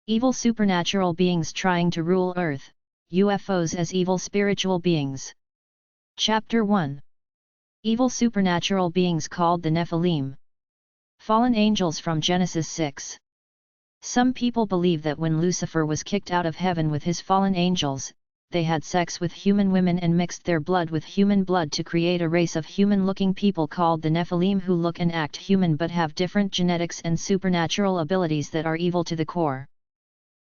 Evil supernatural beings trying to rule Earth, UFOs as evil spiritual beings. Chapter 1. Evil supernatural beings called the Nephilim. Fallen angels from Genesis 6. Some people believe that when Lucifer was kicked out of heaven with his fallen angels, they had sex with human women and mixed their blood with human blood to create a race of human-looking people called the Nephilim who look and act human but have different genetics and supernatural abilities that are evil to the core.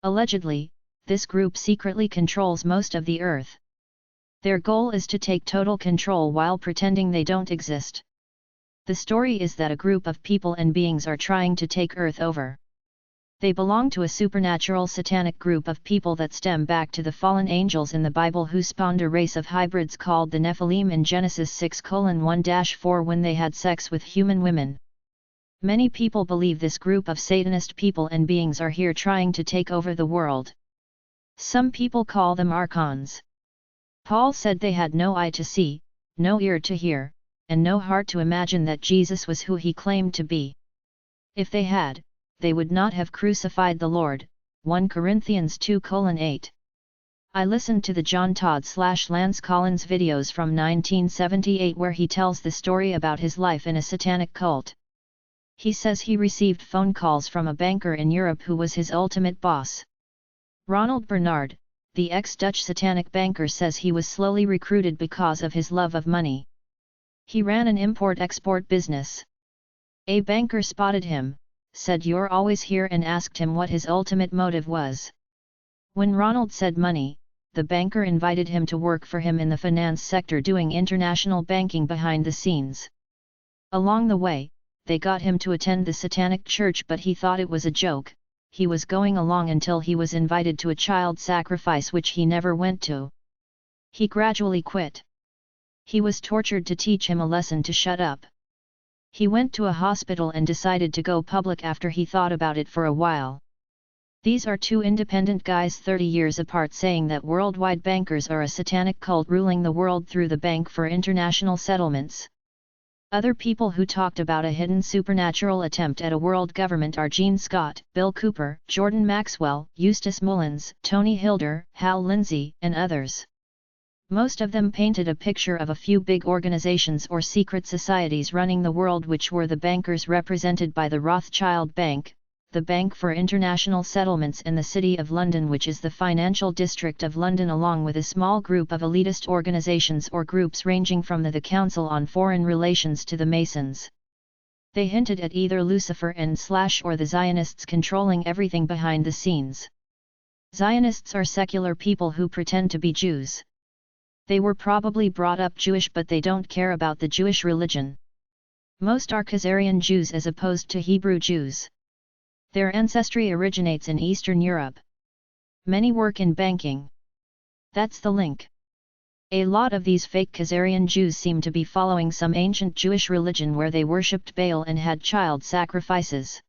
Allegedly, this group secretly controls most of the Earth. Their goal is to take total control while pretending they don't exist. The story is that a group of people and beings are trying to take Earth over. They belong to a supernatural satanic group of people that stem back to the fallen angels in the Bible who spawned a race of hybrids called the Nephilim in Genesis 6:1-4 when they had sex with human women. Many people believe this group of Satanist people and beings are here trying to take over the world. Some people call them archons. Paul said they had no eye to see, no ear to hear, and no heart to imagine that Jesus was who he claimed to be. If they had, they would not have crucified the Lord. 1 Corinthians 2:8. I listened to the John Todd/Lance Collins videos from 1978 where he tells the story about his life in a satanic cult. He says he received phone calls from a banker in Europe who was his ultimate boss. Ronald Bernard, the ex-Dutch satanic banker, says he was slowly recruited because of his love of money. He ran an import-export business. A banker spotted him, said "You're always here," and asked him what his ultimate motive was. When Ronald said money, the banker invited him to work for him in the finance sector doing international banking behind the scenes. Along the way, they got him to attend the satanic church, but he thought it was a joke. He was going along until he was invited to a child sacrifice which he never went to. He gradually quit. He was tortured to teach him a lesson to shut up. He went to a hospital and decided to go public after he thought about it for a while. These are two independent guys 30 years apart saying that worldwide bankers are a satanic cult ruling the world through the Bank for International Settlements. Other people who talked about a hidden supernatural attempt at a world government are Gene Scott, Bill Cooper, Jordan Maxwell, Eustace Mullins, Tony Hilder, Hal Lindsey, and others. Most of them painted a picture of a few big organizations or secret societies running the world, which were the bankers represented by the Rothschild Bank, the Bank for International Settlements, and the City of London, which is the financial district of London, along with a small group of elitist organizations or groups ranging from the Council on Foreign Relations to the Masons. They hinted at either Lucifer and/or the Zionists controlling everything behind the scenes. Zionists are secular people who pretend to be Jews. They were probably brought up Jewish, but they don't care about the Jewish religion. Most are Khazarian Jews as opposed to Hebrew Jews. Their ancestry originates in Eastern Europe. Many work in banking. That's the link. A lot of these fake Khazarian Jews seem to be following some ancient Jewish religion where they worshipped Baal and had child sacrifices.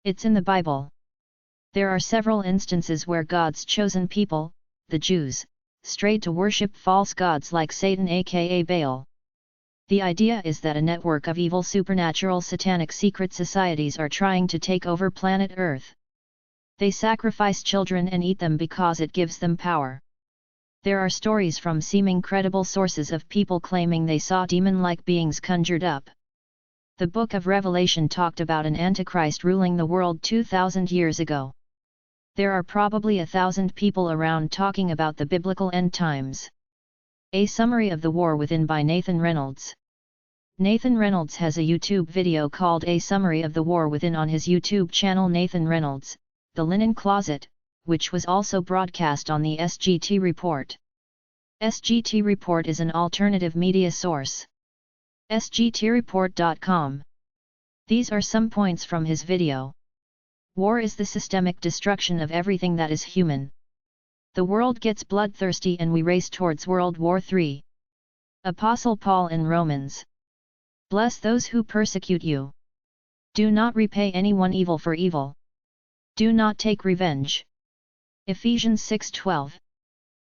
It's in the Bible. There are several instances where God's chosen people, the Jews, strayed to worship false gods like Satan aka Baal. The idea is that a network of evil supernatural satanic secret societies are trying to take over planet Earth. They sacrifice children and eat them because it gives them power. There are stories from seeming credible sources of people claiming they saw demon-like beings conjured up. The Book of Revelation talked about an Antichrist ruling the world 2,000 years ago. There are probably 1,000 people around talking about the biblical end times. A Summary of the War Within by Nathan Reynolds. Nathan Reynolds has a YouTube video called A Summary of the War Within on his YouTube channel Nathan Reynolds, The Linen Closet, which was also broadcast on the SGT Report. SGT Report is an alternative media source. sgtreport.com. These are some points from his video. War is the systemic destruction of everything that is human. The world gets bloodthirsty and we race towards World War III. Apostle Paul in Romans. Bless those who persecute you. Do not repay anyone evil for evil. Do not take revenge. Ephesians 6:12.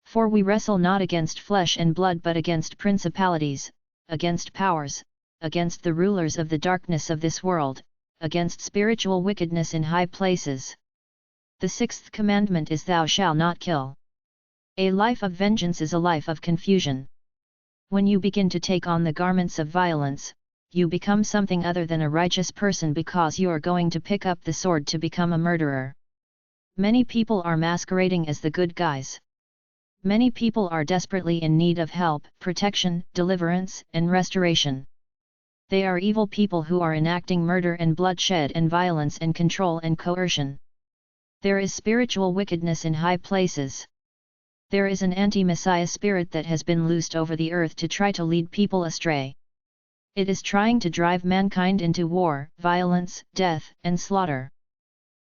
For we wrestle not against flesh and blood but against principalities, against powers, against the rulers of the darkness of this world, against spiritual wickedness in high places. The sixth commandment is thou shalt not kill. A life of vengeance is a life of confusion. When you begin to take on the garments of violence, you become something other than a righteous person because you are going to pick up the sword to become a murderer. Many people are masquerading as the good guys. Many people are desperately in need of help, protection, deliverance, and restoration. They are evil people who are enacting murder and bloodshed and violence and control and coercion. There is spiritual wickedness in high places. There is an anti-Messiah spirit that has been loosed over the earth to try to lead people astray. It is trying to drive mankind into war, violence, death, and slaughter.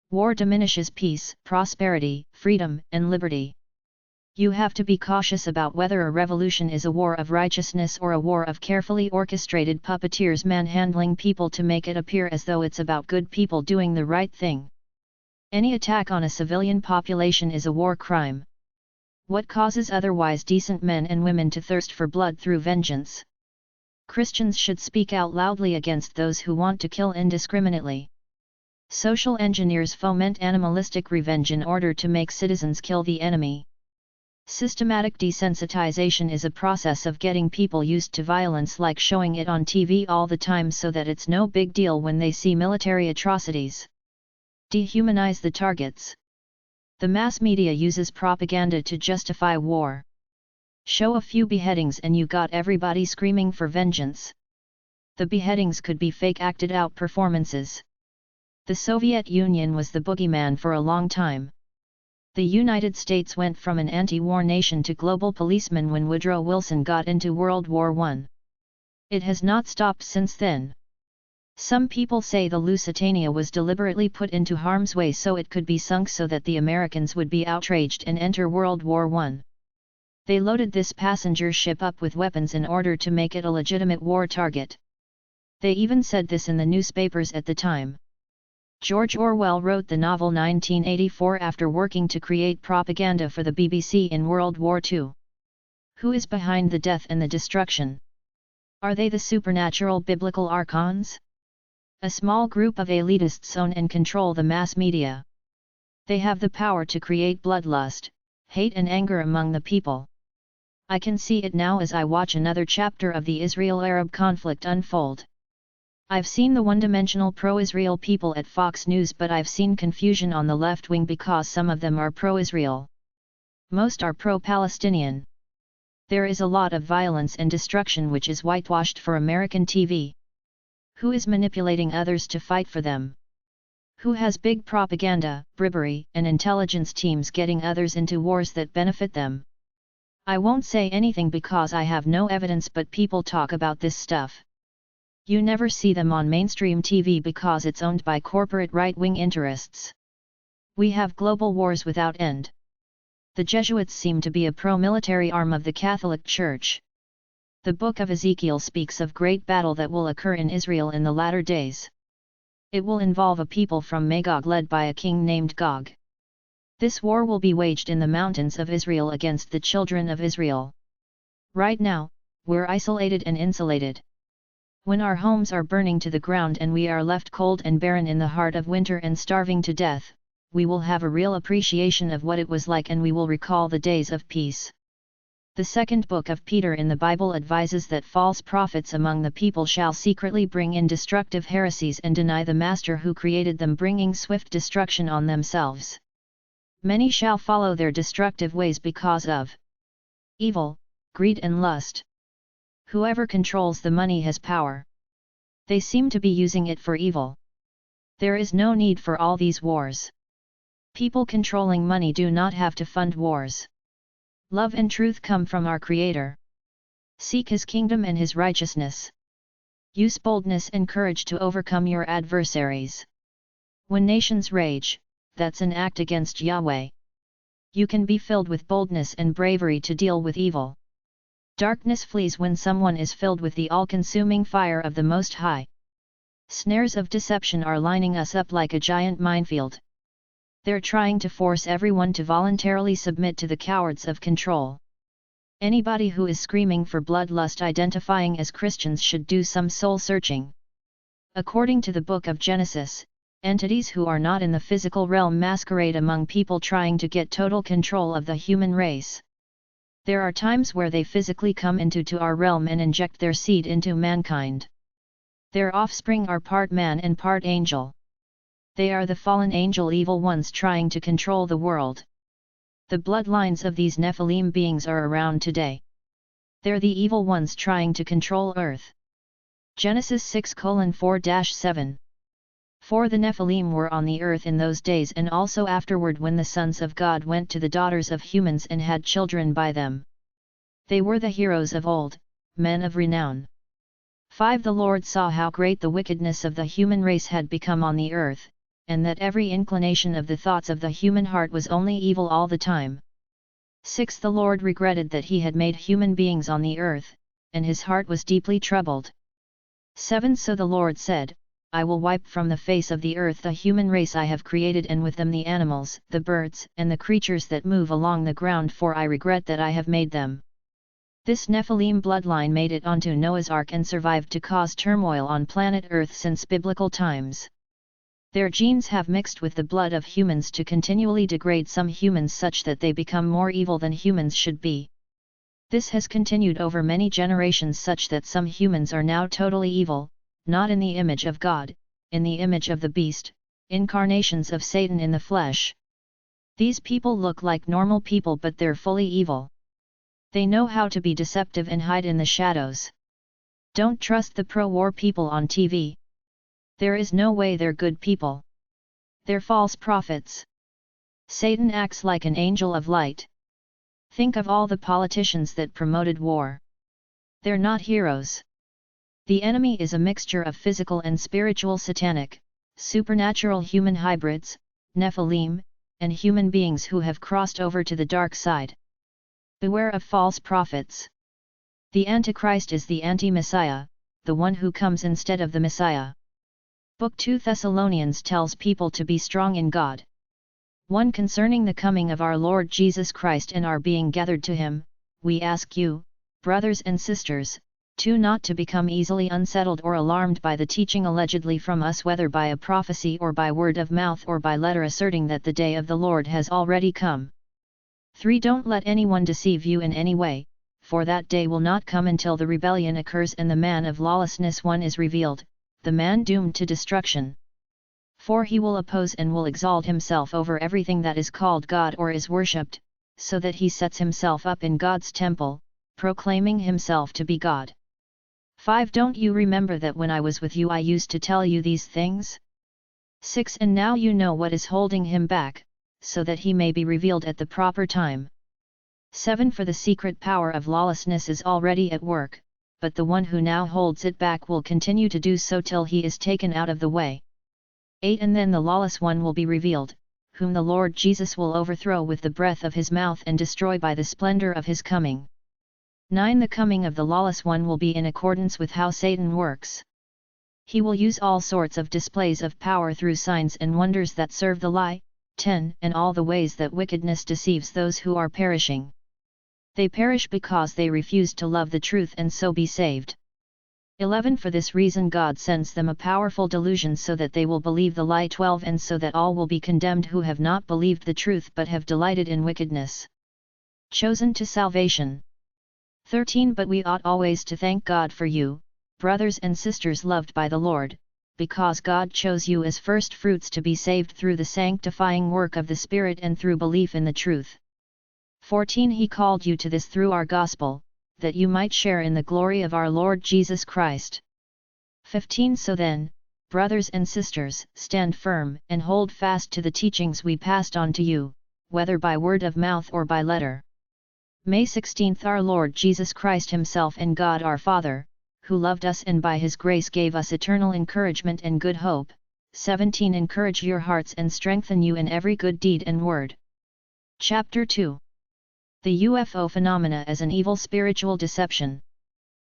War diminishes peace, prosperity, freedom, and liberty. You have to be cautious about whether a revolution is a war of righteousness or a war of carefully orchestrated puppeteers manhandling people to make it appear as though it's about good people doing the right thing. Any attack on a civilian population is a war crime. What causes otherwise decent men and women to thirst for blood through vengeance? Christians should speak out loudly against those who want to kill indiscriminately. Social engineers foment animalistic revenge in order to make citizens kill the enemy. Systematic desensitization is a process of getting people used to violence, like showing it on TV all the time so that it's no big deal when they see military atrocities. Dehumanize the targets. The mass media uses propaganda to justify war. Show a few beheadings and you got everybody screaming for vengeance. The beheadings could be fake acted out performances. The Soviet Union was the boogeyman for a long time. The United States went from an anti-war nation to global policeman when Woodrow Wilson got into World War I. It has not stopped since then. Some people say the Lusitania was deliberately put into harm's way so it could be sunk so that the Americans would be outraged and enter World War I. They loaded this passenger ship up with weapons in order to make it a legitimate war target. They even said this in the newspapers at the time. George Orwell wrote the novel 1984 after working to create propaganda for the BBC in World War II. Who is behind the death and the destruction? Are they the supernatural biblical archons? A small group of elitists own and control the mass media. They have the power to create bloodlust, hate and anger among the people. I can see it now as I watch another chapter of the Israel-Arab conflict unfold. I've seen the one-dimensional pro-Israel people at Fox News, but I've seen confusion on the left wing because some of them are pro-Israel. Most are pro-Palestinian. There is a lot of violence and destruction which is whitewashed for American TV. Who is manipulating others to fight for them? Who has big propaganda, bribery, and intelligence teams getting others into wars that benefit them? I won't say anything because I have no evidence, but people talk about this stuff. You never see them on mainstream TV because it's owned by corporate right-wing interests. We have global wars without end. The Jesuits seem to be a pro-military arm of the Catholic Church. The book of Ezekiel speaks of great battle that will occur in Israel in the latter days. It will involve a people from Magog led by a king named Gog. This war will be waged in the mountains of Israel against the children of Israel. Right now, we're isolated and insulated. When our homes are burning to the ground and we are left cold and barren in the heart of winter and starving to death, we will have a real appreciation of what it was like and we will recall the days of peace. The second book of Peter in the Bible advises that false prophets among the people shall secretly bring in destructive heresies and deny the Master who created them, bringing swift destruction on themselves. Many shall follow their destructive ways because of evil, greed and lust. Whoever controls the money has power. They seem to be using it for evil. There is no need for all these wars. People controlling money do not have to fund wars. Love and truth come from our Creator. Seek His kingdom and His righteousness. Use boldness and courage to overcome your adversaries. When nations rage, that's an act against Yahweh. You can be filled with boldness and bravery to deal with evil. Darkness flees when someone is filled with the all-consuming fire of the Most High. Snares of deception are lining us up like a giant minefield. They're trying to force everyone to voluntarily submit to the cowards of control. Anybody who is screaming for bloodlust identifying as Christians should do some soul-searching. According to the book of Genesis, Entities who are not in the physical realm masquerade among people trying to get total control of the human race. There are times where they physically come into our realm and inject their seed into mankind. Their offspring are part man and part angel. They are the fallen angel evil ones trying to control the world. The bloodlines of these Nephilim beings are around today. They're the evil ones trying to control Earth. Genesis 6:4-7. For the Nephilim were on the earth in those days and also afterward when the sons of God went to the daughters of humans and had children by them. They were the heroes of old, men of renown. 5. The Lord saw how great the wickedness of the human race had become on the earth, and that every inclination of the thoughts of the human heart was only evil all the time. 6. The Lord regretted that he had made human beings on the earth, and his heart was deeply troubled. 7. So the Lord said, I will wipe from the face of the earth the human race I have created and with them the animals, the birds, and the creatures that move along the ground, for I regret that I have made them. This Nephilim bloodline made it onto Noah's Ark and survived to cause turmoil on planet Earth since biblical times. Their genes have mixed with the blood of humans to continually degrade some humans such that they become more evil than humans should be. This has continued over many generations such that some humans are now totally evil, not in the image of God, in the image of the beast, incarnations of Satan in the flesh. These people look like normal people but they're fully evil. They know how to be deceptive and hide in the shadows. Don't trust the pro-war people on TV. There is no way they're good people. They're false prophets. Satan acts like an angel of light. Think of all the politicians that promoted war. They're not heroes. The enemy is a mixture of physical and spiritual satanic, supernatural human hybrids, Nephilim, and human beings who have crossed over to the dark side. Beware of false prophets. The Antichrist is the anti-Messiah, the one who comes instead of the Messiah. Book 2 Thessalonians tells people to be strong in God. 1. Concerning the coming of our Lord Jesus Christ and our being gathered to him, we ask you, brothers and sisters, 2. Not to become easily unsettled or alarmed by the teaching allegedly from us, whether by a prophecy or by word of mouth or by letter, asserting that the day of the Lord has already come. 3. Don't let anyone deceive you in any way, for that day will not come until the rebellion occurs and the man of lawlessness one is revealed, the man doomed to destruction. 4. He will oppose and will exalt himself over everything that is called God or is worshipped, so that he sets himself up in God's temple, proclaiming himself to be God. 5. Don't you remember that when I was with you I used to tell you these things? 6. And now you know what is holding him back, so that he may be revealed at the proper time. 7. For the secret power of lawlessness is already at work, but the one who now holds it back will continue to do so till he is taken out of the way. 8. And then the lawless one will be revealed, whom the Lord Jesus will overthrow with the breath of his mouth and destroy by the splendor of his coming. 9. The coming of the lawless one will be in accordance with how Satan works. He will use all sorts of displays of power through signs and wonders that serve the lie. 10. And all the ways that wickedness deceives those who are perishing. They perish because they refuse to love the truth and so be saved. 11. For this reason God sends them a powerful delusion so that they will believe the lie. 12. And so that all will be condemned who have not believed the truth but have delighted in wickedness. Chosen to salvation. 13. But we ought always to thank God for you, brothers and sisters loved by the Lord, because God chose you as first fruits to be saved through the sanctifying work of the Spirit and through belief in the truth. 14. He called you to this through our gospel, that you might share in the glory of our Lord Jesus Christ. 15. So then, brothers and sisters, stand firm and hold fast to the teachings we passed on to you, whether by word of mouth or by letter. May 16. Our Lord Jesus Christ himself and God our Father, who loved us and by his grace gave us eternal encouragement and good hope. 17. Encourage your hearts and strengthen you in every good deed and word. Chapter 2. The UFO phenomena as an evil spiritual deception.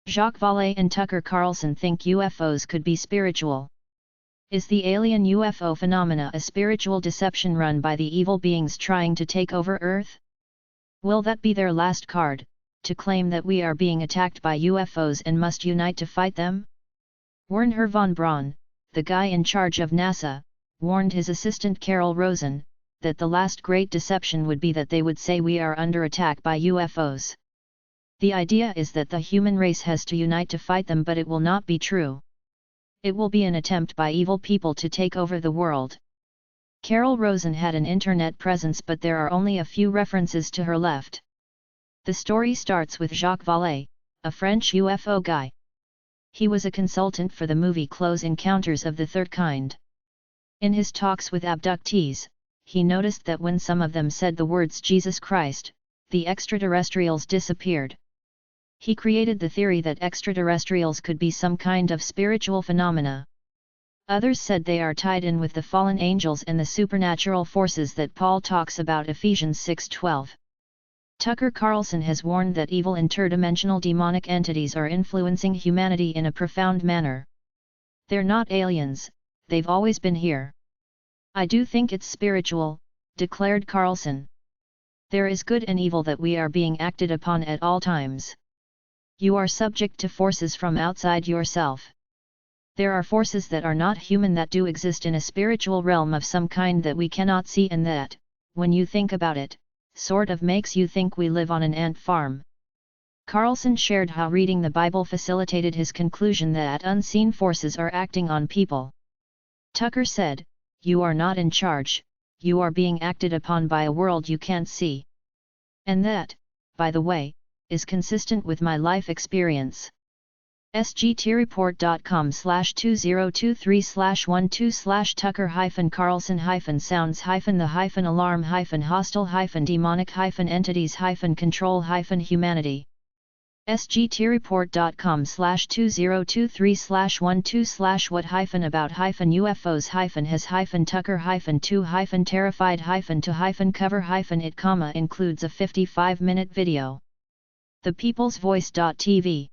Jacques Vallée and Tucker Carlson think UFOs could be spiritual. Is the alien UFO phenomena a spiritual deception run by the evil beings trying to take over Earth? Will that be their last card, to claim that we are being attacked by UFOs and must unite to fight them? Wernher von Braun, the guy in charge of NASA, warned his assistant Carol Rosen, that the last great deception would be that they would say we are under attack by UFOs. The idea is that the human race has to unite to fight them, but it will not be true. It will be an attempt by evil people to take over the world. Carol Rosen had an internet presence, but there are only a few references to her left. The story starts with Jacques Vallée, a French UFO guy. He was a consultant for the movie Close Encounters of the Third Kind. In his talks with abductees, he noticed that when some of them said the words Jesus Christ, the extraterrestrials disappeared. He created the theory that extraterrestrials could be some kind of spiritual phenomena. Others said they are tied in with the fallen angels and the supernatural forces that Paul talks about Ephesians 6:12. Tucker Carlson has warned that evil interdimensional demonic entities are influencing humanity in a profound manner. They're not aliens, they've always been here. I do think it's spiritual, declared Carlson. There is good and evil that we are being acted upon at all times. You are subject to forces from outside yourself. There are forces that are not human that do exist in a spiritual realm of some kind that we cannot see, and that, when you think about it, sort of makes you think we live on an ant farm. Carlson shared how reading the Bible facilitated his conclusion that unseen forces are acting on people. Tucker said, "You are not in charge, you are being acted upon by a world you can't see. And that, by the way, is consistent with my life experience." sgtreport.com/2023/12/Tucker-Carlson-sounds-the-housing-hostile-entities-control-humanity. sgtreport.com/2023/12/what-about-has-Tucker-2-terrified-to-cover-it, includes a 55-minute video. ThePeoplesVoice.tv